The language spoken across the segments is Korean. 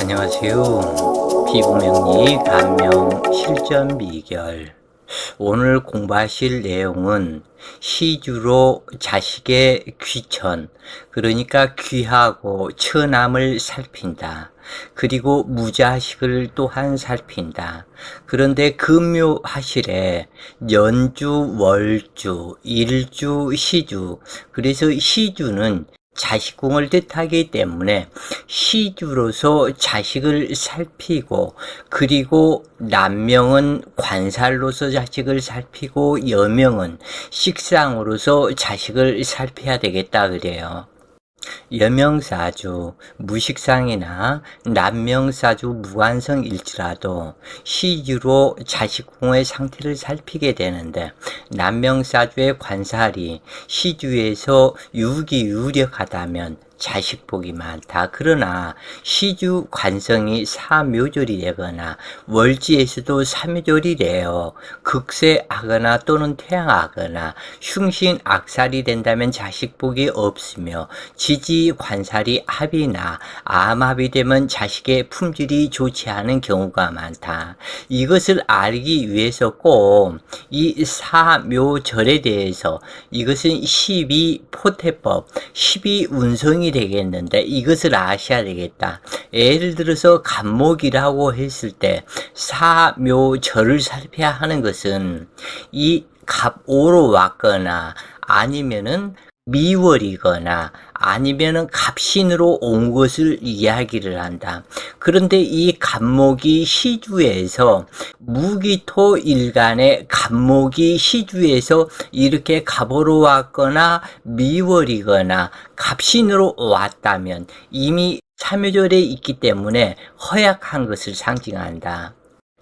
안녕하세요. 피부명리 감명 실전 비결. 오늘 공부하실 내용은 시주로 자식의 귀천, 그러니까 귀하고 처남을 살핀다. 그리고 무자식을 또한 살핀다. 그런데 금묘하실에 연주, 월주, 일주, 시주, 그래서 시주는 자식궁을 뜻하기 때문에 시주로서 자식을 살피고, 그리고 남명은 관살로서 자식을 살피고 여명은 식상으로서 자식을 살펴야 되겠다 그래요. 여명사주, 무식상이나 남명사주 무관성일지라도 시주로 자식궁의 상태를 살피게 되는데, 남명사주의 관살이 시주에서 유기유력하다면 자식복이 많다. 그러나 시주 관성이 사묘절이 되거나 월지에서도 사묘절이 되어 극세하거나 또는 퇴양하거나 흉신악살이 된다면 자식복이 없으며, 지지 관살이 합이나 암합이 되면 자식의 품질이 좋지 않은 경우가 많다. 이것을 알기 위해서 꼭 이 사묘절에 대해서, 이것은 12포태법, 12운성이 되겠는데 이것을 아셔야 되겠다. 예를 들어서 갑목이라고 했을 때 사묘절을 살펴야 하는 것은 이 갑오로 왔거나 아니면은 미월이거나 아니면은 갑신으로 온 것을 이야기를 한다. 그런데 이 갑목이 시주에서 무기토 일간의 갑목이 시주에서 이렇게 갑오로 왔거나 미월이거나 갑신으로 왔다면 이미 참여절에 있기 때문에 허약한 것을 상징한다.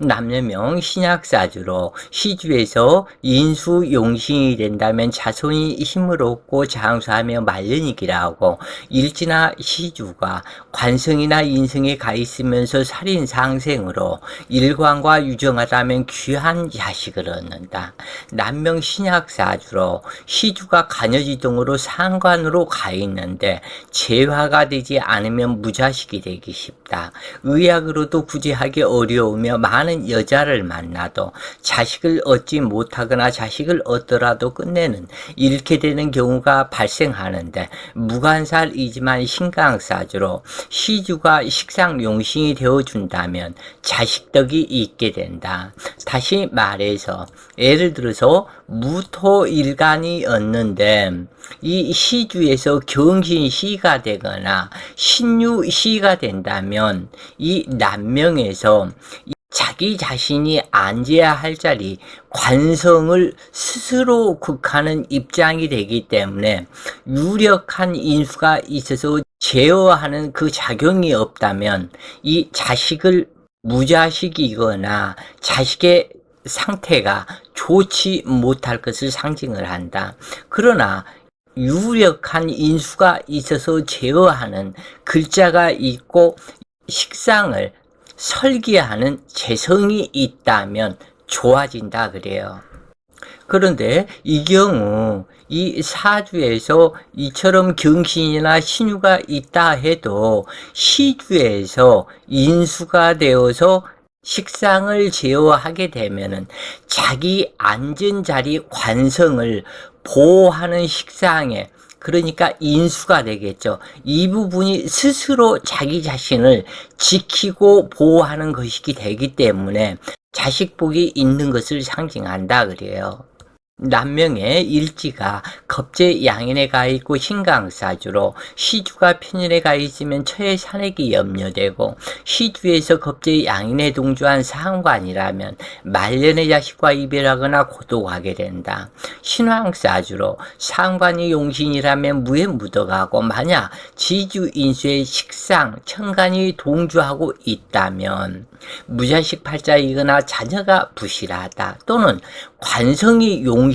남녀명 신약사주로 시주에서 인수용신이 된다면 자손이 힘을 얻고 장수하며 말년이기라 하고, 일지나 시주가 관성이나 인성에 가 있으면서 살인상생으로 일관과 유정하다면 귀한 자식을 얻는다. 남명 신약사주로 시주가 간여지동으로 상관으로 가 있는데 재화가 되지 않으면 무자식이 되기 쉽다. 의학으로도 구제하기 어려우며 많은 여자를 만나도 자식을 얻지 못하거나 자식을 얻더라도 끝내는 잃게 되는 경우가 발생하는데, 무관살이지만 신강사주로 시주가 식상용신이 되어준다면 자식덕이 있게 된다. 다시 말해서 예를 들어서 무토일간이었는데 이 시주에서 경신시가 되거나 신유시가 된다면 이 남명에서 자기 자신이 앉아야 할 자리, 관성을 스스로 극하는 입장이 되기 때문에 유력한 인수가 있어서 제어하는 그 작용이 없다면 이 자식을 무자식이거나 자식의 상태가 좋지 못할 것을 상징을 한다. 그러나 유력한 인수가 있어서 제어하는 글자가 있고 식상을 설계하는 재성이 있다면 좋아진다 그래요. 그런데 이 경우 이 사주에서 이처럼 경신이나 신유가 있다 해도 시주에서 인수가 되어서 식상을 제어하게 되면은 자기 앉은 자리 관성을 보호하는 식상에, 그러니까 인수가 되겠죠. 이 부분이 스스로 자기 자신을 지키고 보호하는 것이기 되기 때문에 자식복이 있는 것을 상징한다 그래요. 남명의 일지가 겁재 양인에 가 있고 신강사주로 시주가 편인에 가 있으면 처의 산액이 염려되고, 시주에서 겁재 양인에 동주한 상관이라면 말년의 자식과 이별하거나 고독하게 된다. 신왕사주로 상관이 용신이라면 무에 묻어가고, 만약 지주인수의 식상, 천간이 동주하고 있다면 무자식 팔자이거나 자녀가 부실하다, 또는 관성이 용신이지만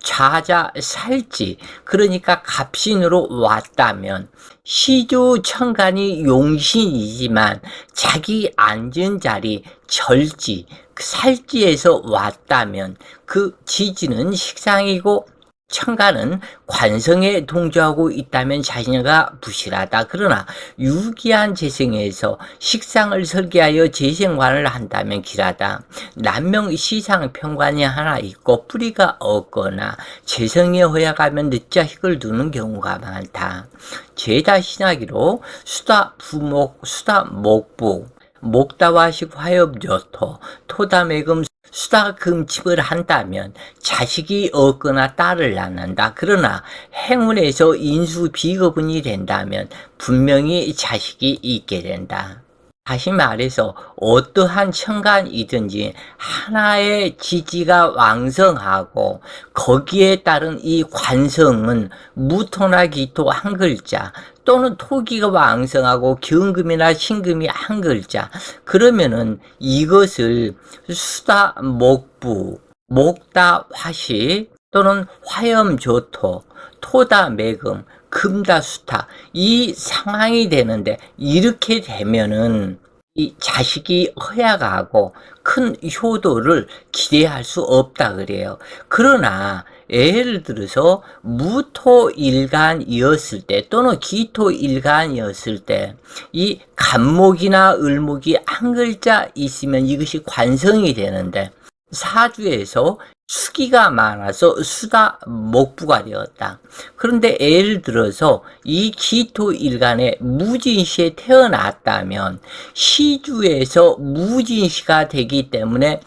좌자 살지, 그러니까 갑신으로 왔다면, 시주 천간이 용신이지만 자기 앉은 자리 절지, 살지에서 왔다면 그 지지는 식상이고 천간은 관성에 동조하고 있다면 자신가 부실하다. 그러나 유기한 재성에서 식상을 설계하여 재생관을 한다면 길하다. 남명 시상 편관이 하나 있고 뿌리가 없거나 재성에 허약하면 늦자식을 두는 경우가 많다. 제다 신하기로 수다 부목, 수다 목부, 목다화식 화엽요토, 토다매금 수다금집을 한다면 자식이 없거나 딸을 낳는다. 그러나 행운에서 인수 비거분이 된다면 분명히 자식이 있게 된다. 다시 말해서 어떠한 천간이든지 하나의 지지가 왕성하고 거기에 따른 이 관성은 무토나 기토 한 글자 또는 토기가 왕성하고 경금이나 신금이 한 글자, 그러면은 이것을 수다 목부, 목다 화식 또는 화염조토, 토다 매금, 금다 수타, 이 상황이 되는데 이렇게 되면은 이 자식이 허약하고 큰 효도를 기대할 수 없다 그래요. 그러나 예를 들어서 무토일간이었을 때 또는 기토일간이었을 때 이 간목이나 을목이 한 글자 있으면 이것이 관성이 되는데 사주에서 수기가 많아서 수다 목부가 되었다. 그런데 예를 들어서 이 기토일간에 무진시에 태어났다면 시주에서 무진시가 되기 때문에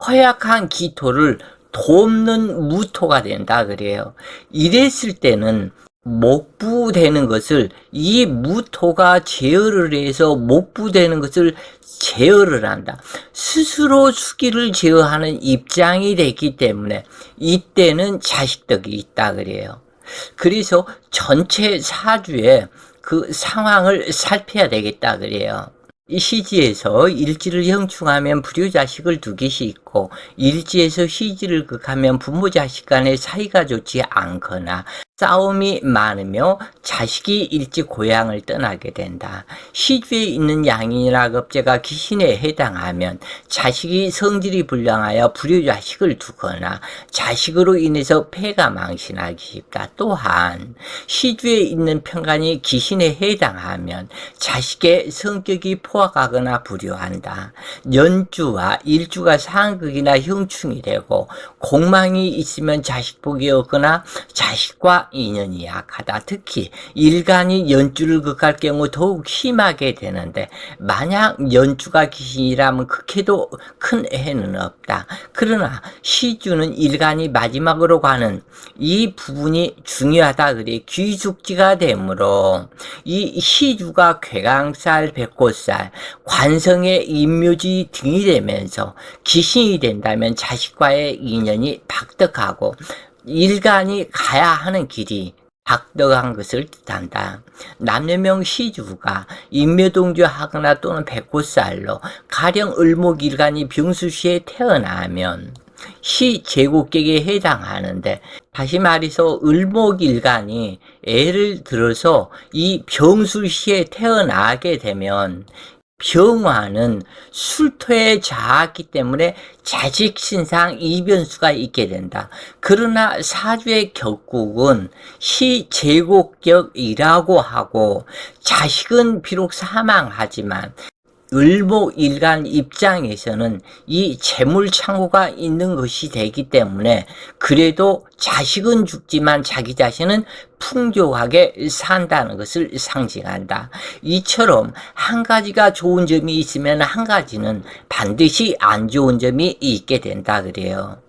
허약한 기토를 돕는 무토가 된다 그래요. 이랬을 때는 목부되는 것을 이 무토가 제어를 해서 목부되는 것을 제어를 한다. 스스로 수기를 제어하는 입장이 됐기 때문에 이때는 자식덕이 있다 그래요. 그래서 전체 사주의 그 상황을 살펴야 되겠다 그래요. 이 시지에서 일지를 형충하면 불효자식을 두 개씩 있고 일지에서 시지를 극하면 부모자식 간의 사이가 좋지 않거나 싸움이 많으며 자식이 일찍 고향을 떠나게 된다. 시주에 있는 양인이나 겁재가 귀신에 해당하면 자식이 성질이 불량하여 불효자식을 두거나 자식으로 인해서 폐가 망신하기 쉽다. 또한 시주에 있는 편간이 귀신에 해당하면 자식의 성격이 포악하거나 불효한다. 연주와 일주가 상극이나 형충이 되고 공망이 있으면 자식복이 없거나 자식과 인연이 약하다. 특히 일간이 연주를 극할 경우 더욱 심하게 되는데 만약 연주가 귀신이라면 극해도 큰 해는 없다. 그러나 시주는 일간이 마지막으로 가는 이 부분이 중요하다 그래. 귀숙지가 되므로 이 시주가 괴강살, 백호살, 관성의 임묘지 등이 되면서 귀신이 된다면 자식과의 인연이 박덕하고 일간이 가야 하는 길이 박덕한 것을 뜻한다. 남녀명 시주가 인묘동조하거나 또는 백호살로 가령 을목일간이 병수시에 태어나면 시 제국객에 해당하는데, 다시 말해서 을목일간이 예를 들어서 이 병수시에 태어나게 되면 병화는 술토에 자았기 때문에 자직신상 이변수가 있게 된다. 그러나 사주의 격국은 시제국격이라고 하고 자식은 비록 사망하지만 을목일간 입장에서는 이 재물창고가 있는 것이 되기 때문에 그래도 자식은 죽지만 자기 자신은 풍족하게 산다는 것을 상징한다. 이처럼 한 가지가 좋은 점이 있으면 한 가지는 반드시 안 좋은 점이 있게 된다 그래요.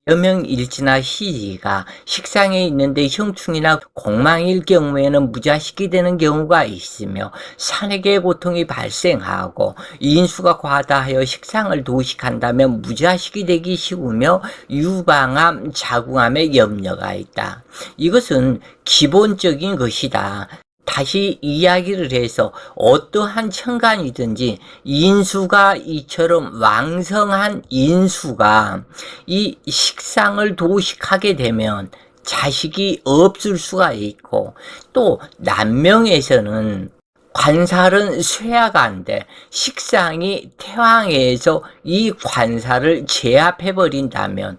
여명일지나 시지가 식상에 있는데 형충이나 공망일 경우에는 무자식이 되는 경우가 있으며 산에게 고통이 발생하고 인수가 과다하여 식상을 도식한다면 무자식이 되기 쉬우며 유방암, 자궁암에 염려가 있다. 이것은 기본적인 것이다. 다시 이야기를 해서 어떠한 천간이든지 인수가 이처럼 왕성한 인수가 이 식상을 도식하게 되면 자식이 없을 수가 있고, 또 남명에서는 관살은 쇠화가인데 식상이 태왕에서 이 관살을 제압해버린다면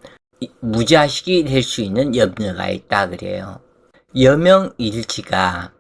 무자식이 될 수 있는 염려가 있다 그래요. 여명일지가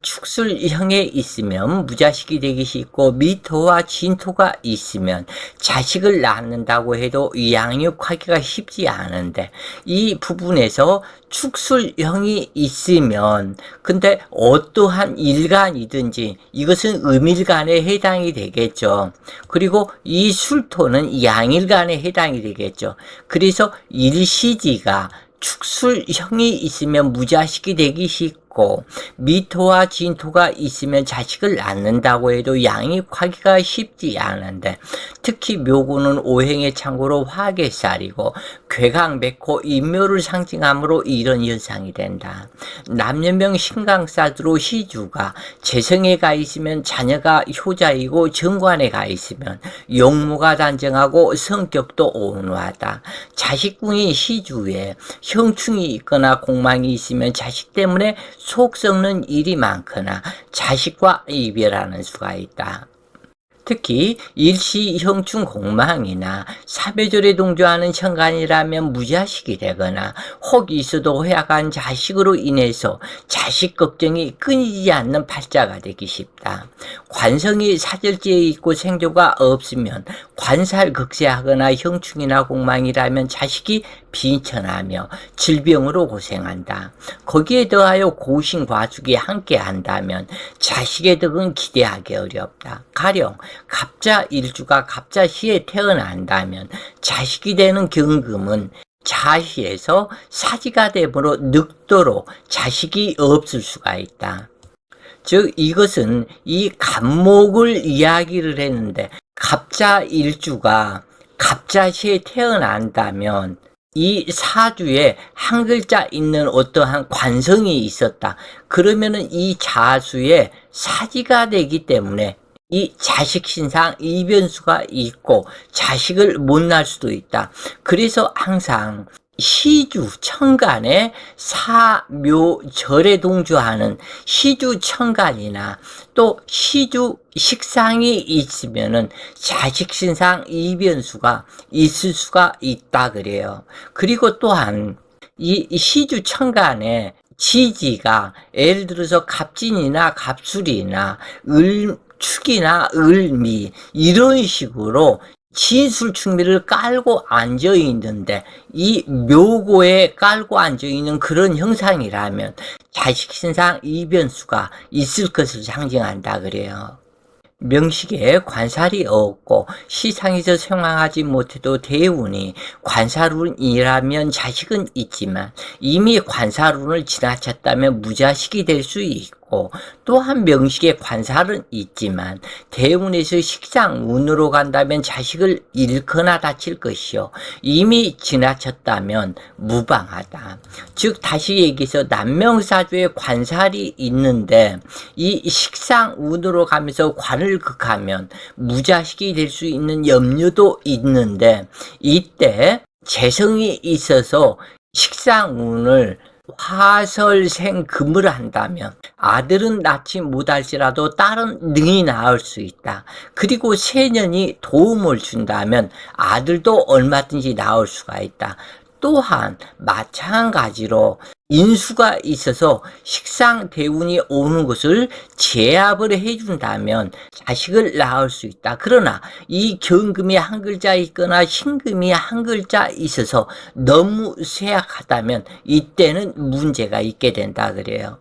축술형에 있으면 무자식이 되기 쉽고 미토와 진토가 있으면 자식을 낳는다고 해도 양육하기가 쉽지 않은데, 이 부분에서 축술형이 있으면 근데 어떠한 일간이든지 이것은 음일간에 해당이 되겠죠. 그리고 이 술토는 양일간에 해당이 되겠죠. 그래서 일시지가 축술형이 있으면 무자식이 되기 쉽고 미토와 진토가 있으면 자식을 낳는다고 해도 양육하기가 쉽지 않은데, 특히 묘구는 오행의 창고로 화개살이고 괴강백호 인묘를 상징하므로 이런 현상이 된다. 남녀명 신강사주로 시주가 재성에 가 있으면 자녀가 효자이고 정관에 가 있으면 용모가 단정하고 성격도 온화하다. 자식궁이 시주에 형충이 있거나 공망이 있으면 자식 때문에 속 썩는 일이 많거나 자식과 이별하는 수가 있다. 특히 일시 형충 공망이나 사배절에 동조하는 천간이라면 무자식이 되거나 혹 있어도 허약한 자식으로 인해서 자식 걱정이 끊이지 않는 팔자가 되기 쉽다. 관성이 사절지에 있고 생조가 없으면 관살극세하거나 형충이나 공망이라면 자식이 빈천하며 질병으로 고생한다. 거기에 더하여 고신과축이 함께 한다면 자식의 덕은 기대하기 어렵다. 가령 갑자일주가 갑자시에 태어난다면 자식이 되는 경금은 자시에서 사지가 되므로 늙도록 자식이 없을 수가 있다. 즉 이것은 이 갑목을 이야기를 했는데, 갑자일주가 갑자시에 태어난다면 이 사주에 한 글자 있는 어떠한 관성이 있었다. 그러면은 이 자수에 사지가 되기 때문에 이 자식 신상 이변수가 있고 자식을 못 낳을 수도 있다. 그래서 항상 시주 천간에 사묘절에 동조하는 시주 천간이나 또 시주 식상이 있으면은 자식 신상 이변수가 있을 수가 있다 그래요. 그리고 또한 이 시주 천간에 지지가 예를 들어서 갑진이나 갑술이나 축이나 을미 이런 식으로 진술충미를 깔고 앉아 있는데, 이 묘고에 깔고 앉아 있는 그런 형상이라면 자식 신상 이변수가 있을 것을 상징한다 그래요. 명식에 관살이 없고 시상에서 생황하지 못해도 대운이 관살운이라면 자식은 있지만 이미 관살운을 지나쳤다면 무자식이 될 수 있고, 또한 명식에 관살은 있지만 대운에서 식상운으로 간다면 자식을 잃거나 다칠 것이요 이미 지나쳤다면 무방하다. 즉 다시 얘기해서 남명사주에 관살이 있는데 이 식상운으로 가면서 관을 극하면 무자식이 될 수 있는 염려도 있는데, 이때 재성이 있어서 식상운을 화설생금을 한다면 아들은 낳지 못할지라도 딸은 능히 낳을 수 있다. 그리고 세년이 도움을 준다면 아들도 얼마든지 낳을 수가 있다. 또한 마찬가지로 인수가 있어서 식상 대운이 오는 것을 제압을 해준다면 자식을 낳을 수 있다. 그러나 이 경금이 한 글자 있거나 신금이 한 글자 있어서 너무 쇠약하다면 이때는 문제가 있게 된다 그래요.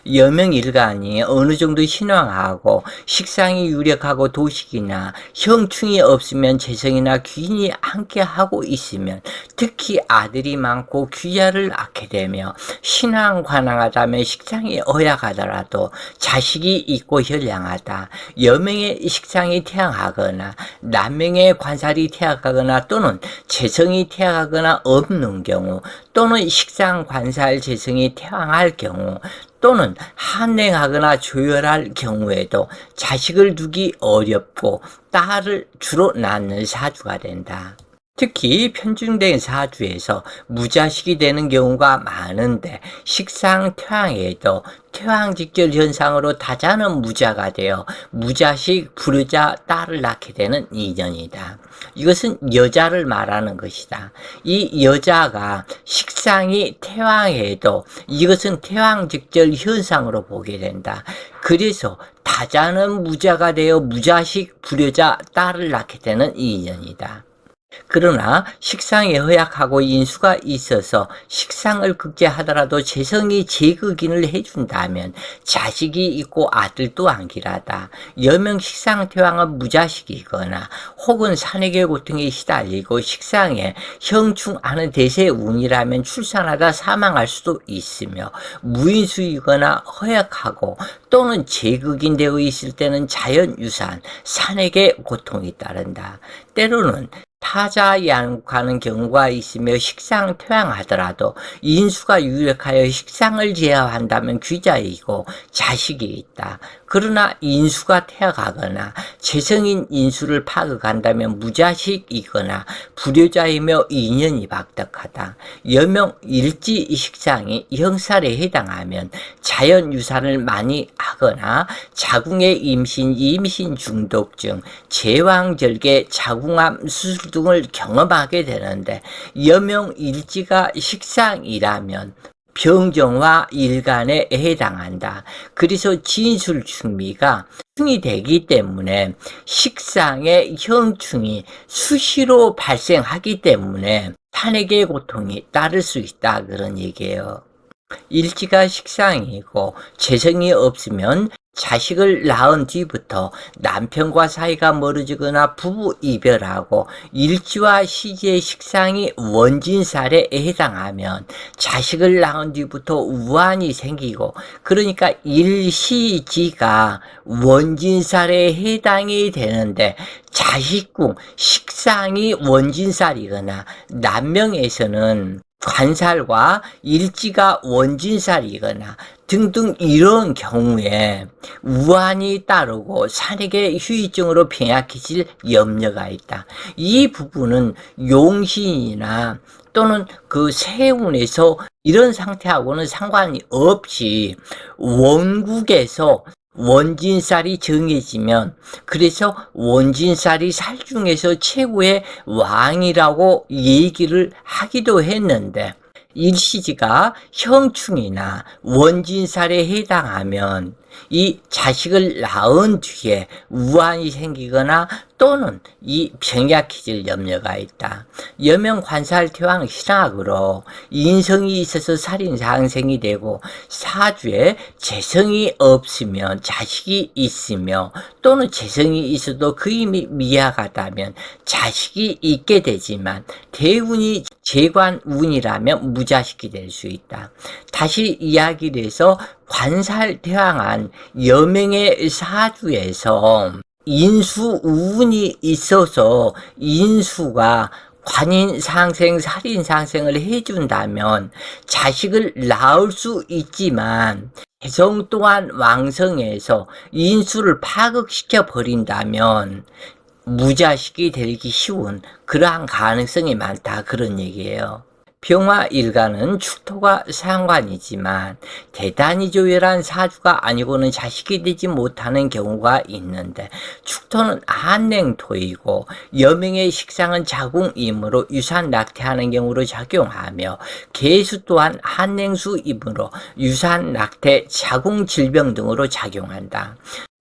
여명일간이 어느 정도 신왕하고 식상이 유력하고 도식이나 형충이 없으면 재성이나 귀인이 함께 하고 있으면 특히 아들이 많고 귀자를 낳게 되며 신왕관왕하다면 식상이 어약하더라도 자식이 있고 현량하다. 여명의 식상이 태양하거나 남명의 관살이 태양하거나 또는 재성이 태양하거나 없는 경우, 또는 식상 관살 재성이 태양할 경우, 또는 한행하거나 조열할 경우에도 자식을 두기 어렵고 딸을 주로 낳는 사주가 된다. 특히 편중된 사주에서 무자식이 되는 경우가 많은데 식상 퇴황에도 퇴황직절 현상으로 다자는 무자가 되어 무자식 불효자 딸을 낳게 되는 인연이다. 이것은 여자를 말하는 것이다. 이 여자가 식상이 퇴황해도 이것은 퇴황직절 현상으로 보게 된다. 그래서 다자는 무자가 되어 무자식 불효자 딸을 낳게 되는 인연이다. 그러나 식상에 허약하고 인수가 있어서 식상을 극제하더라도 재성이 제극인을 해준다면 자식이 있고 아들도 안길하다. 여명 식상 퇴황은 무자식이거나 혹은 산액의 고통에 시달리고 식상에 형충하는 대세의 운이라면 출산하다 사망할 수도 있으며 무인수이거나 허약하고 또는 제극인 되어 있을 때는 자연유산, 산액의 고통이 따른다. 때로는 타자 양육하는 경우가 있으며 식상 퇴황하더라도 인수가 유력하여 식상을 제어한다면 귀자이고 자식이 있다. 그러나 인수가 퇴화하거나 재성인 인수를 파극한다면 무자식이거나 불효자이며 인연이 박덕하다. 여명 일지 식상이 형살에 해당하면 자연유산을 많이 하거나 자궁의 임신 중독증, 제왕절개, 자궁암 수술 등을 경험하게 되는데 여명 일지가 식상이라면 병정화 일간에 해당한다. 그래서 진술충미가 충이 되기 때문에 식상의 형충이 수시로 발생하기 때문에 탄핵의 고통이 따를 수 있다 그런 얘기예요. 일지가 식상이고 재성이 없으면 자식을 낳은 뒤부터 남편과 사이가 멀어지거나 부부 이별하고 일지와 시지의 식상이 원진살에 해당하면 자식을 낳은 뒤부터 우환이 생기고 그러니까 일시지가 원진살에 해당이 되는데 자식궁 식상이 원진살이거나 남명에서는 관살과 일지가 원진살이거나 등등 이런 경우에 우환이 따르고 산액의 후유증으로 병약해질 염려가 있다. 이 부분은 용신이나 또는 그 세운에서 이런 상태하고는 상관이 없이 원국에서 원진살이 정해지면 그래서 원진살이 살 중에서 최고의 왕이라고 얘기를 하기도 했는데 일시지가 형충이나 원진살에 해당하면 이 자식을 낳은 뒤에 우환이 생기거나 또는 이 병약해질 염려가 있다. 여명 관살 퇴황 신학으로 인성이 있어서 살인사항생이 되고 사주에 재성이 없으면 자식이 있으며 또는 재성이 있어도 그 힘이 미약하다면 자식이 있게 되지만 대운이 재관운이라면 무자식이 될 수 있다. 다시 이야기를 해서 관살 퇴황한 여명의 사주에서 인수운이 있어서 인수가 관인상생, 살인상생을 해준다면 자식을 낳을 수 있지만 개성 또한 왕성해서 인수를 파극시켜 버린다면 무자식이 되기 쉬운 그러한 가능성이 많다 그런 얘기예요. 병화 일간은 축토가 상관이지만 대단히 조열한 사주가 아니고는 자식이 되지 못하는 경우가 있는데 축토는 한냉토이고 여명의 식상은 자궁이므로 유산 낙태하는 경우로 작용하며 계수 또한 한냉수이므로 유산 낙태, 자궁 질병 등으로 작용한다.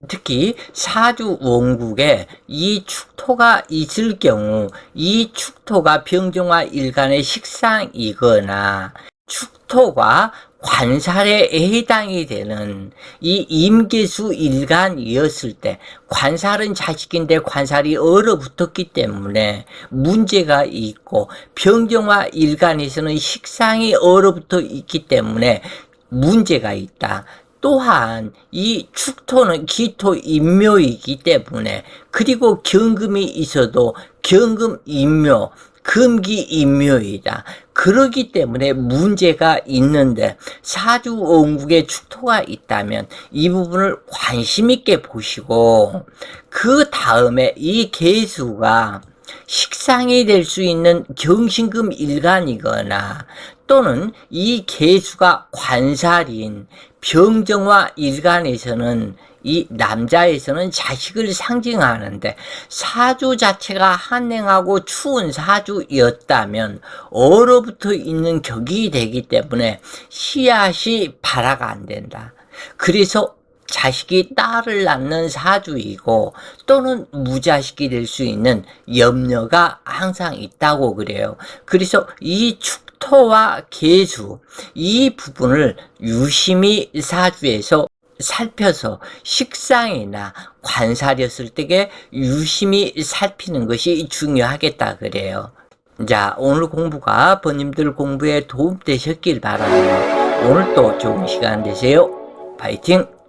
특히 사주 원국에 이 축토가 있을 경우 이 축토가 병정화 일간의 식상이거나 축토가 관살에 해당이 되는 이 임계수 일간이었을 때 관살은 자식인데 관살이 얼어붙었기 때문에 문제가 있고 병정화 일간에서는 식상이 얼어붙어 있기 때문에 문제가 있다. 또한 이 축토는 기토 인묘이기 때문에 그리고 경금이 있어도 경금 인묘, 금기 인묘이다. 그러기 때문에 문제가 있는데 사주 원국에 축토가 있다면 이 부분을 관심 있게 보시고 그 다음에 이 계수가 식상이 될 수 있는 경신금 일간이거나 또는 이 계수가 관살인 병정화 일간에서는 이 남자에서는 자식을 상징하는데 사주 자체가 한행하고 추운 사주였다면 얼어붙어 있는 격이 되기 때문에 씨앗이 발화가 안 된다. 그래서 자식이 딸을 낳는 사주이고 또는 무자식이 될 수 있는 염려가 항상 있다고 그래요. 그래서 이 축토와 계수 이 부분을 유심히 사주에서 살펴서 식상이나 관살이었을 때에 유심히 살피는 것이 중요하겠다 그래요. 자, 오늘 공부가 번님들 공부에 도움 되셨길 바라며 오늘 또 좋은 시간 되세요. 파이팅!